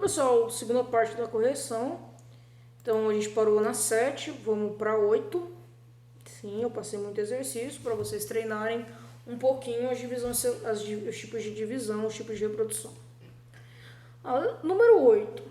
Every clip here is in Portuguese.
pessoal, segunda parte da correção. Então, a gente parou na 7, vamos para 8. Sim, eu passei muito exercício para vocês treinarem um pouquinho os tipos de divisão, os tipos de reprodução. Número 8.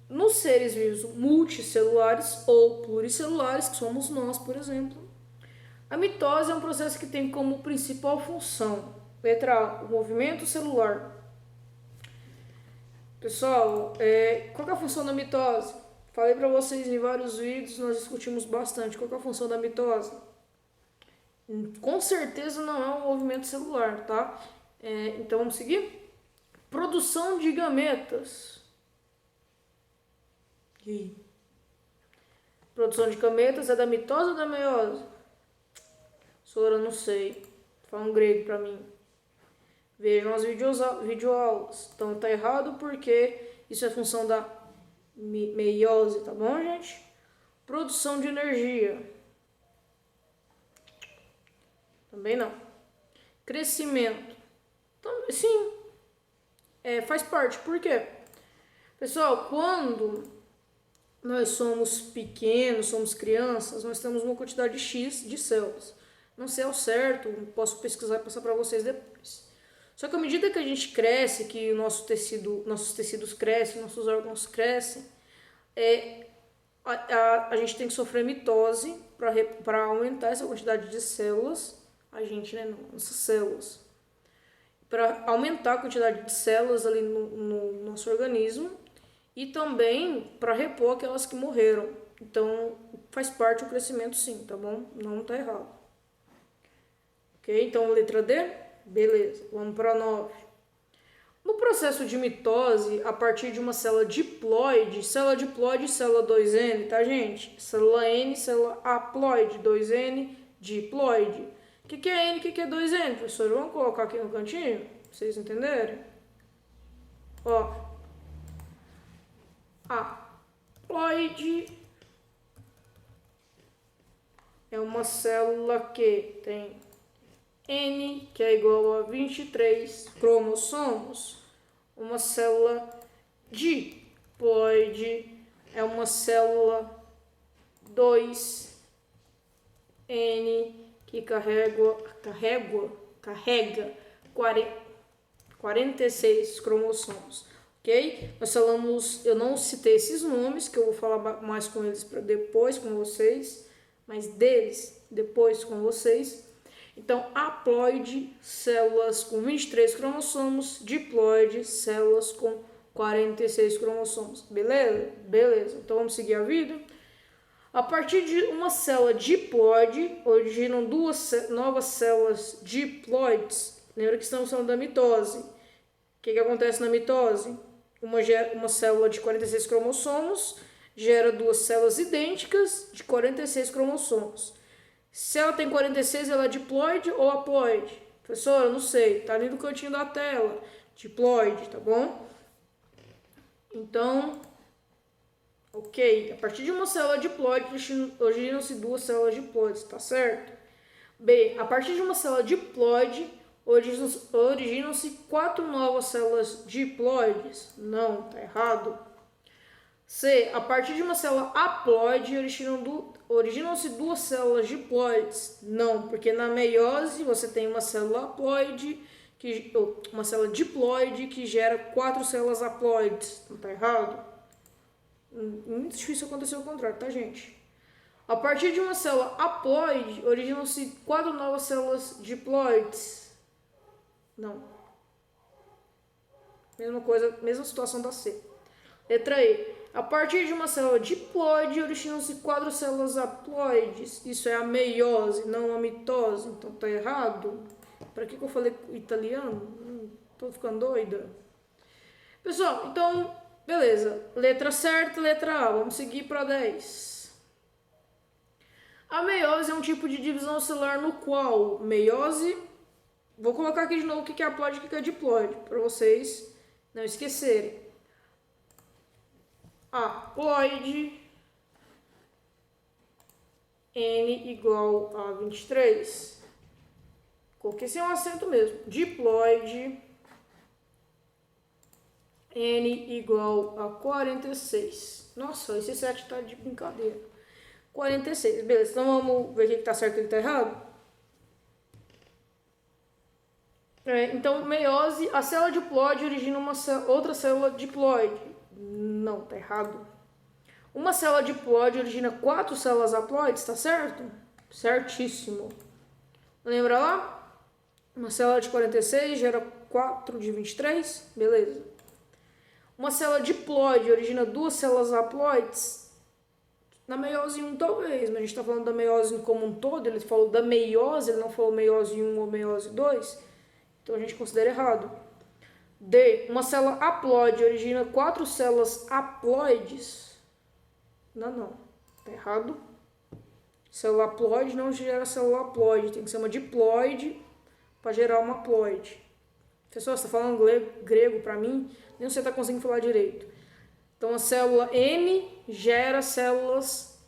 Nos seres vivos multicelulares ou pluricelulares, que somos nós, por exemplo, a mitose é um processo que tem como principal função, letra A, o movimento celular. Pessoal, qual é a função da mitose? Falei para vocês em vários vídeos, nós discutimos bastante. Qual é a função da mitose? Com certeza não é um movimento celular, tá? Então vamos seguir? Produção de gametas. E aí? Produção de gametas é da mitose ou da meiose? Sora, não sei. Fala um grego pra mim. Vejam as videoaulas. Então tá errado porque isso é função da meiose, tá bom, gente? Produção de energia. Também não. Crescimento. Sim. Faz parte. Por quê? Pessoal, quando nós somos pequenos, somos crianças, nós temos uma quantidade X de células. Não sei ao certo, posso pesquisar e passar para vocês depois. Só que à medida que a gente cresce, que nossos tecidos crescem, nossos órgãos crescem, a gente tem que sofrer mitose para aumentar essa quantidade de células. A gente, né? Não, nossas células. Para aumentar a quantidade de células ali no nosso organismo e também para repor aquelas que morreram. Então, faz parte do crescimento sim, tá bom? Não tá errado. Ok? Então, letra D? Beleza. Vamos para 9. No processo de mitose, a partir de uma célula diploide, célula 2N, tá, gente? Célula N, célula haploide, 2N, diploide. O que é N e o que é 2N, professor? Vamos colocar aqui no cantinho, pra vocês entenderem. Ó. Haploide é uma célula que tem N, que é igual a 23 cromossomos. Uma célula diploide é uma célula 2N que carrega 46 cromossomos, ok? Nós falamos, eu não citei esses nomes, que eu vou falar mais com eles depois com vocês, mas deles depois com vocês. Então, haploide, células com 23 cromossomos, diploide, células com 46 cromossomos, beleza? Beleza, então vamos seguir a vida. A partir de uma célula diploide, originam duas novas células diploides. Lembra que estamos falando da mitose. O que acontece na mitose? Uma célula de 46 cromossomos gera duas células idênticas de 46 cromossomos. Se ela tem 46, ela é diploide ou haploide? Professor, eu não sei. Tá ali no cantinho da tela. Diploide, tá bom? Então, ok. A partir de uma célula diploide, originam-se duas células diploides, tá certo? B. A partir de uma célula diploide, originam-se 4 novas células diploides. Não, tá errado. C. A partir de uma célula haploide, originam-se duas células diploides. Não, porque na meiose você tem uma célula haploide, uma célula diploide que gera 4 células haploides. Não tá errado? Muito difícil acontecer o contrário, tá, gente? A partir de uma célula haploide, originam-se 4 novas células diploides. Não. Mesma coisa, mesma situação da C. Letra E. A partir de uma célula diploide, originam-se 4 células haploides. Isso é a meiose, não a mitose. Então tá errado. Pra que eu falei italiano? Tô ficando doida. Pessoal, então, beleza. Letra certa, letra A. Vamos seguir para 10. A meiose é um tipo de divisão celular no qual meiose... Vou colocar aqui de novo o que é haploide e o que é diploide, para vocês não esquecerem. Haploide, N igual a 23. Coloquei sem um acento mesmo. Diploide, N igual a 46. Nossa, esse 7 tá de brincadeira. 46, beleza. Então vamos ver o que tá certo e o que tá errado. Então, meiose, a célula diploide origina outra célula diploide. Não, tá errado. Uma célula diploide origina 4 células haploides, tá certo? Certíssimo. Lembra lá? Uma célula de 46 gera 4 de 23, beleza. Uma célula diploide origina 2 células haploides. Na meiose 1 talvez, mas a gente está falando da meiose como um todo, ele falou da meiose, ele não falou meiose 1 ou meiose 2. Então a gente considera errado. D. Uma célula haploide origina 4 células haploides. Não. Tá errado. Célula haploide não gera célula haploide. Tem que ser uma diploide para gerar uma haploide. Pessoal, você está falando grego para mim? Nem você está conseguindo falar direito. Então a célula N gera células...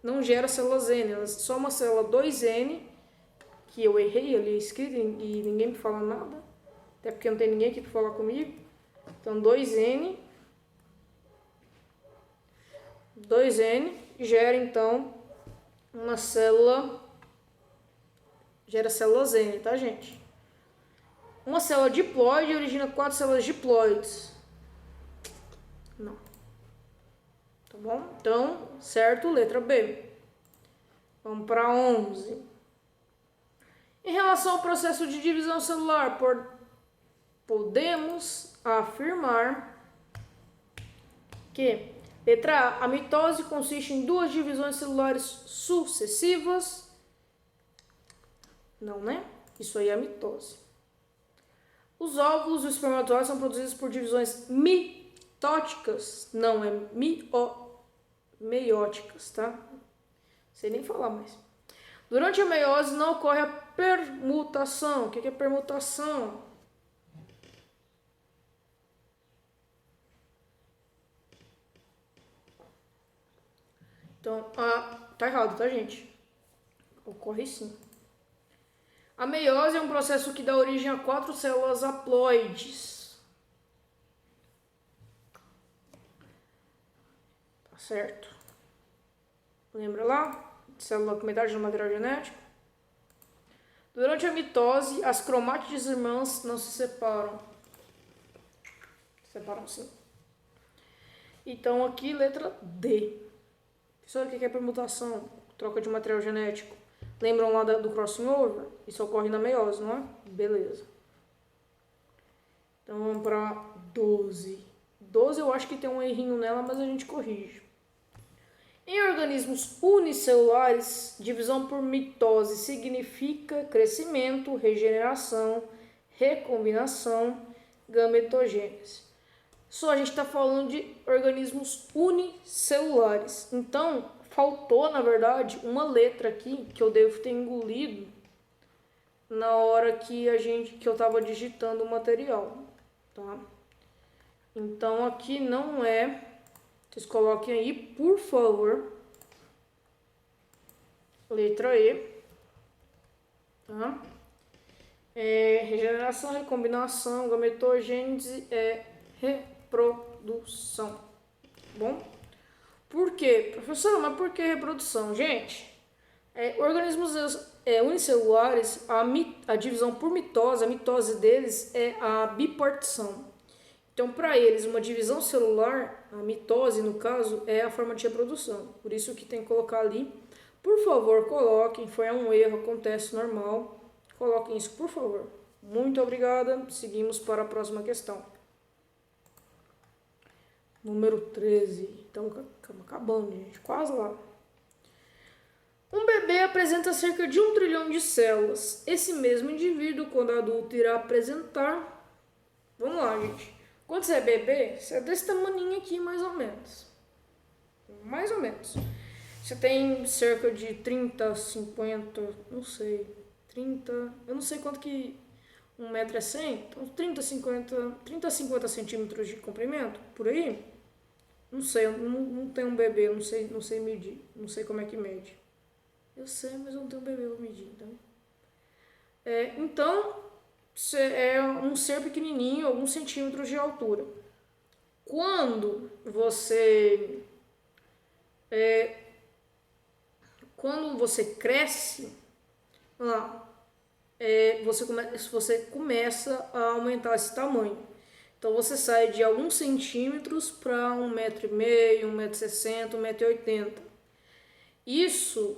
Não gera células N. Ela é só uma célula 2N... que eu errei ali escrito e ninguém me fala nada, até porque não tem ninguém aqui para falar comigo. Então 2N gera então uma célula, gera células N, tá gente? Uma célula diploide origina 4 células diploides. Não. Tá bom? Então, certo, letra B. Vamos para 11. Em relação ao processo de divisão celular, podemos afirmar que, letra A, a mitose consiste em 2 divisões celulares sucessivas. Não, né? Isso aí é a mitose. Os óvulos e os espermatozoides são produzidos por divisões mitóticas. Não, é meióticas, tá? Sei nem falar mais. Durante a meiose não ocorre a permutação. O que é permutação? Então, tá errado, tá, gente? Ocorre sim. A meiose é um processo que dá origem a 4 células haploides. Tá certo? Lembra lá? Célula com metade do material genético. Durante a mitose, as cromátides irmãs não se separam. Separam sim. Então aqui, letra D. Pessoal, o que é permutação? Troca de material genético. Lembram lá do crossing over? Isso ocorre na meiose, não é? Beleza. Então vamos para 12. 12 eu acho que tem um errinho nela, mas a gente corrige. Em organismos unicelulares, divisão por mitose significa crescimento, regeneração, recombinação, gametogênese. Só a gente está falando de organismos unicelulares. Então, faltou, na verdade, uma letra aqui que eu devo ter engolido na hora que eu estava digitando o material, tá? Então, aqui não é... Vocês coloquem aí, por favor, letra E, tá? Regeneração, recombinação, gametogênese é reprodução, bom? Por quê? Professora, mas por que reprodução? Gente, organismos unicelulares, a divisão por mitose, a mitose deles é a bipartição. Então, para eles, uma divisão celular, a mitose, no caso, é a forma de reprodução. Por isso que tem que colocar ali. Por favor, coloquem. Foi um erro, acontece normal. Coloquem isso, por favor. Muito obrigada. Seguimos para a próxima questão. Número 13. Estamos acabando, gente. Quase lá. Um bebê apresenta cerca de 1 trilhão de células. Esse mesmo indivíduo, quando adulto, irá apresentar... Vamos lá, gente. Quando você é bebê, você é desse tamaninho aqui, mais ou menos. Mais ou menos. Você tem cerca de 30, 50, não sei, 30... Eu não sei quanto que 1 metro é 100. Então, 30 a 50 centímetros de comprimento, por aí. Não sei, eu não tenho um bebê, eu não sei medir. Não sei como é que mede. Eu sei, mas eu não tenho um bebê para medir, então... Então... é um ser pequenininho, alguns centímetros de altura. quando você cresce, lá, você começa a aumentar esse tamanho. Então você sai de alguns centímetros para 1,5 m, 1,60 m, 1,80 m. Isso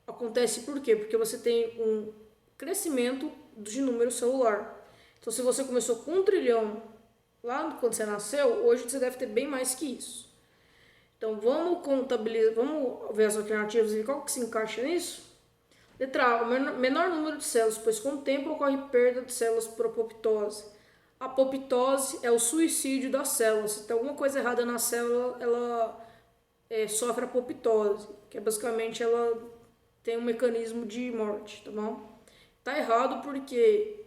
acontece por quê? Porque você tem um crescimento de número celular. Então se você começou com 1 trilhão lá quando você nasceu, hoje você deve ter bem mais que isso. Então vamos contabilizar, vamos ver as alternativas e ver qual que se encaixa nisso. Letra A, o menor número de células, pois com o tempo ocorre perda de células por apoptose. A apoptose é o suicídio das células. Se tem alguma coisa errada na célula, ela sofre apoptose, que é basicamente ela tem um mecanismo de morte, tá bom? Tá errado porque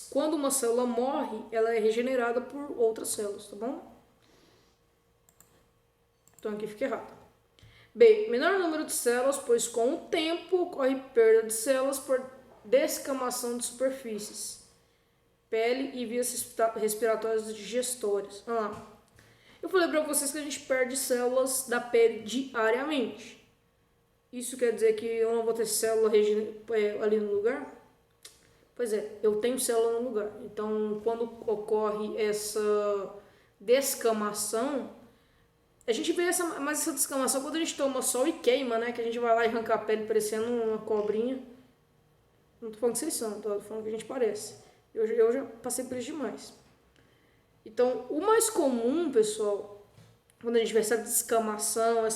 quando uma célula morre, ela é regenerada por outras células, tá bom? Então aqui fica errado. B, menor número de células, pois com o tempo ocorre perda de células por descamação de superfícies, pele e vias respiratórias digestórias. Eu falei para vocês que a gente perde células da pele diariamente. Isso quer dizer que eu não vou ter célula ali no lugar? Pois é, eu tenho célula no lugar. Então, quando ocorre essa descamação, a gente vê mais essa descamação quando a gente toma sol e queima, né? Que a gente vai lá e arranca a pele parecendo uma cobrinha. Não tô falando que vocês são, tô falando que a gente parece. Eu já passei por isso demais. Então, o mais comum, pessoal, quando a gente vê essa descamação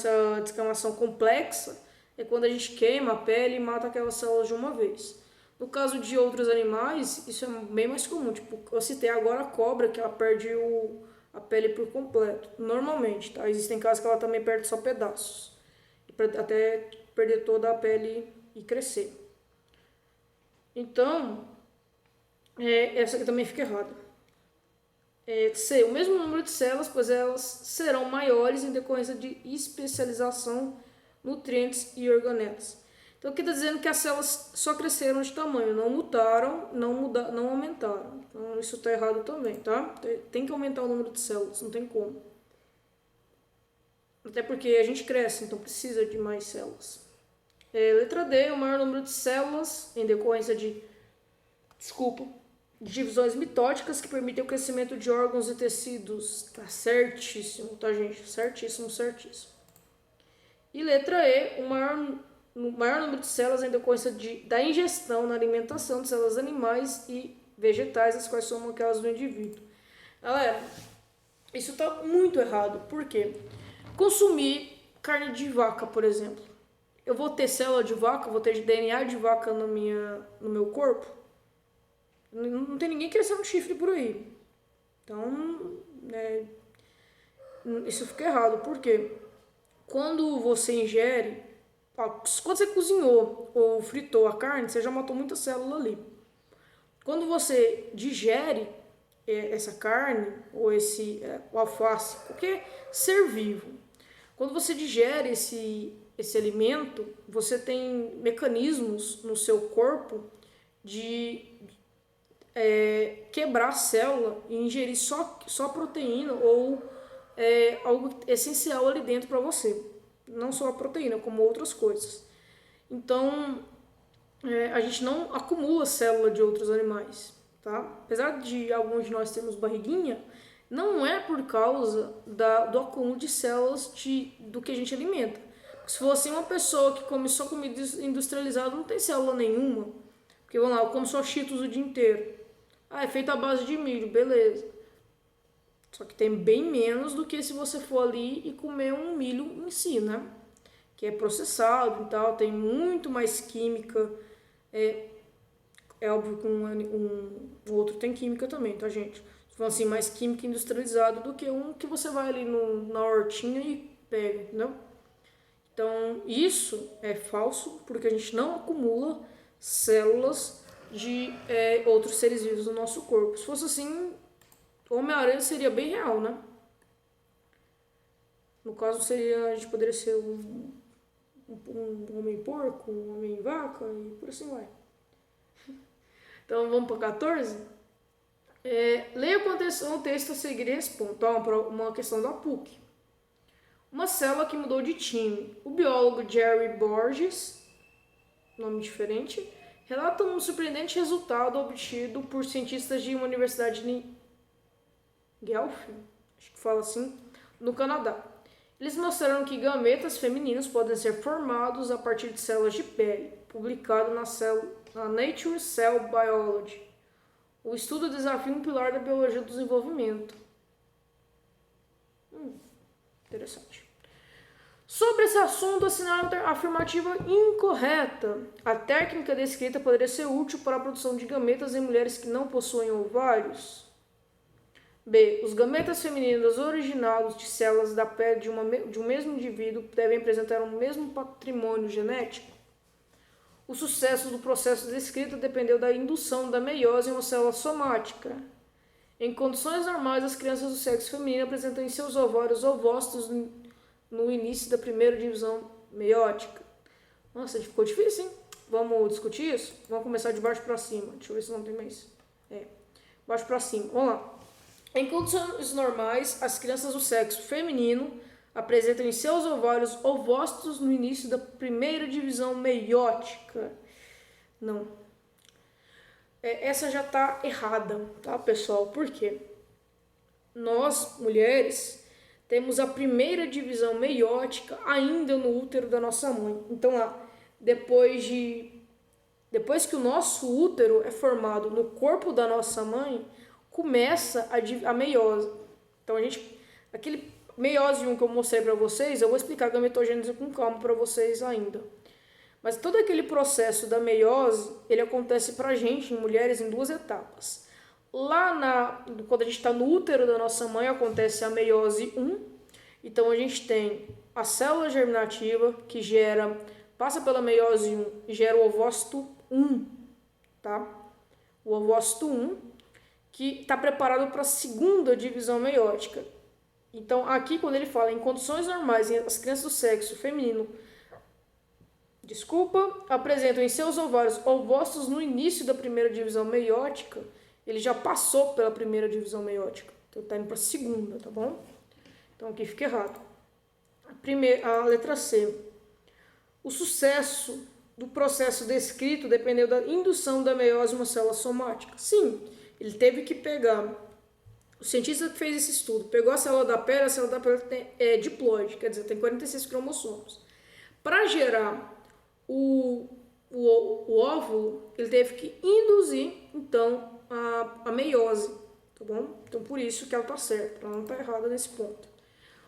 complexa, é quando a gente queima a pele e mata aquelas células de uma vez. No caso de outros animais, isso é bem mais comum. Tipo, eu citei agora a cobra, que ela perde a pele por completo. Normalmente, tá? Existem casos que ela também perde só pedaços. Até perder toda a pele e crescer. Então, essa aqui também fica errada. C, o mesmo número de células, pois elas serão maiores em decorrência de especialização, nutrientes e organelas. Então aqui está dizendo que as células só cresceram de tamanho, não mutaram, não aumentaram. Então isso está errado também, tá? Tem que aumentar o número de células, não tem como. Até porque a gente cresce, então precisa de mais células. Letra D, o maior número de células em decorrência de divisões mitóticas que permitem o crescimento de órgãos e tecidos. Tá certíssimo, tá, gente? Certíssimo, certíssimo. E letra E, o maior número de células em decorrência da ingestão na alimentação de células animais e vegetais, as quais são aquelas do indivíduo. Galera, isso tá muito errado. Por quê? Consumir carne de vaca, por exemplo. Eu vou ter célula de vaca, vou ter DNA de vaca no meu corpo? Não tem ninguém crescendo chifre por aí. Então, isso fica errado. Por quê? Quando você ingere, quando você cozinhou ou fritou a carne, você já matou muita célula ali. Quando você digere essa carne ou o alface, qualquer ser vivo, quando você digere esse alimento, você tem mecanismos no seu corpo de quebrar a célula e ingerir só proteína ou algo essencial ali dentro para você. Não só a proteína, como outras coisas. Então, a gente não acumula célula de outros animais, tá? Apesar de alguns de nós termos barriguinha, não é por causa do acúmulo de células do que a gente alimenta. Se fosse uma pessoa que come só comida industrializada, não tem célula nenhuma. Porque, vamos lá, eu como só Cheetos o dia inteiro. É feito à base de milho, beleza. Só que tem bem menos do que se você for ali e comer um milho em si, né? Que é processado e tal, tem muito mais química. É óbvio que um outro tem química também, tá, gente? Então, assim, mais química industrializada do que um que você vai ali na hortinha e pega, entendeu? Então, isso é falso, porque a gente não acumula células de outros seres vivos no nosso corpo. Se fosse assim, o Homem-Aranha seria bem real, né? No caso, a gente poderia ser um homem-porco, um homem-vaca e por assim vai. Então, vamos para 14? Leia com atenção o texto a seguir e responda. Uma questão da PUC. Uma célula que mudou de time. O biólogo Jerry Borges, nome diferente, relata um surpreendente resultado obtido por cientistas de uma universidade de Guelph, acho que fala assim, no Canadá. Eles mostraram que gametas femininos podem ser formados a partir de células de pele, publicado na Nature Cell Biology. O estudo desafia um pilar da biologia do desenvolvimento. Interessante. Sobre esse assunto, assinaram a afirmativa incorreta. A técnica descrita poderia ser útil para a produção de gametas em mulheres que não possuem ovários. B. Os gametas femininos originados de células da pele de um mesmo indivíduo devem apresentar o mesmo patrimônio genético. O sucesso do processo descrito dependeu da indução da meiose em uma célula somática. Em condições normais, as crianças do sexo feminino apresentam em seus ovários ovócitos no início da primeira divisão meiótica. Nossa, ficou difícil, hein? Vamos discutir isso? Vamos começar de baixo para cima. Deixa eu ver se não tem mais. Baixo para cima. Vamos lá. Em condições normais, as crianças do sexo feminino apresentam em seus ovários ovócitos no início da primeira divisão meiótica. Não. Essa já está errada, tá, pessoal? Por quê? Nós, mulheres, temos a primeira divisão meiótica ainda no útero da nossa mãe. Então, depois que o nosso útero é formado no corpo da nossa mãe, começa a meiose. Então, aquele meiose 1 que eu mostrei para vocês, eu vou explicar a gametogênese com calma para vocês ainda. Mas todo aquele processo da meiose, ele acontece para a gente, em mulheres, em 2 etapas. Quando a gente está no útero da nossa mãe, acontece a meiose 1. Então, a gente tem a célula germinativa, que passa pela meiose 1 e gera o ovócito 1, tá? O ovócito 1, que está preparado para a segunda divisão meiótica. Então, aqui, quando ele fala em condições normais, as crianças do sexo feminino, apresentam em seus ovários ovócitos no início da primeira divisão meiótica, ele já passou pela primeira divisão meiótica. Então, está indo para a segunda, tá bom? Então, aqui fica errado. A letra C. O sucesso do processo descrito dependeu da indução da meiose em uma célula somática. Sim, ele teve que pegar. O cientista que fez esse estudo pegou a célula da pele é diploide, quer dizer, tem 46 cromossomos. Para gerar o óvulo, ele teve que induzir, então, a meiose, tá bom? Então, por isso que ela está certa, ela não está errada nesse ponto.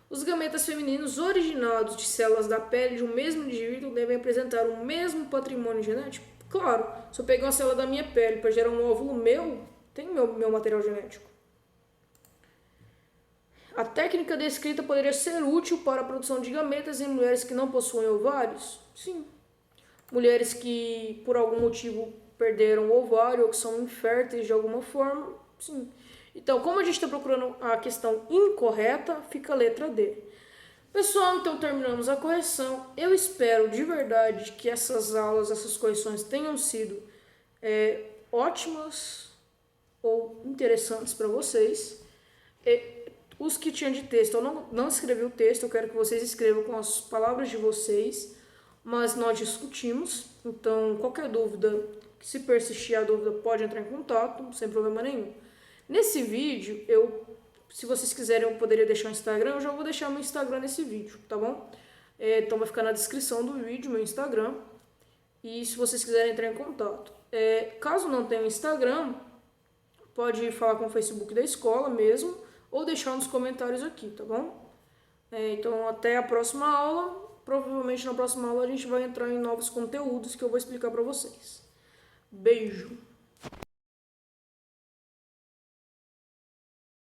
Os gametas femininos originados de células da pele de um mesmo indivíduo devem apresentar o mesmo patrimônio genético? Claro, se eu pegar uma célula da minha pele para gerar um óvulo meu, tem meu material genético. A técnica descrita poderia ser útil para a produção de gametas em mulheres que não possuem ovários? Sim. Mulheres que, por algum motivo, perderam o ovário ou que são inférteis de alguma forma? Sim. Então, como a gente está procurando a questão incorreta, fica a letra D. Pessoal, então terminamos a correção. Eu espero de verdade que essas aulas, essas correções tenham sido ótimas ou interessantes para vocês. Os que tinham de texto, eu não escrevi o texto, eu quero que vocês escrevam com as palavras de vocês, mas nós discutimos. Então, qualquer dúvida, se persistir a dúvida, pode entrar em contato, sem problema nenhum. Nesse vídeo, se vocês quiserem, eu poderia deixar o Instagram, eu já vou deixar meu Instagram nesse vídeo, tá bom? Então vai ficar na descrição do vídeo, meu Instagram, e se vocês quiserem entrar em contato. Caso não tenha Instagram, pode falar com o Facebook da escola mesmo, ou deixar nos comentários aqui, tá bom? Então até a próxima aula, provavelmente na próxima aula a gente vai entrar em novos conteúdos que eu vou explicar para vocês. Beijo!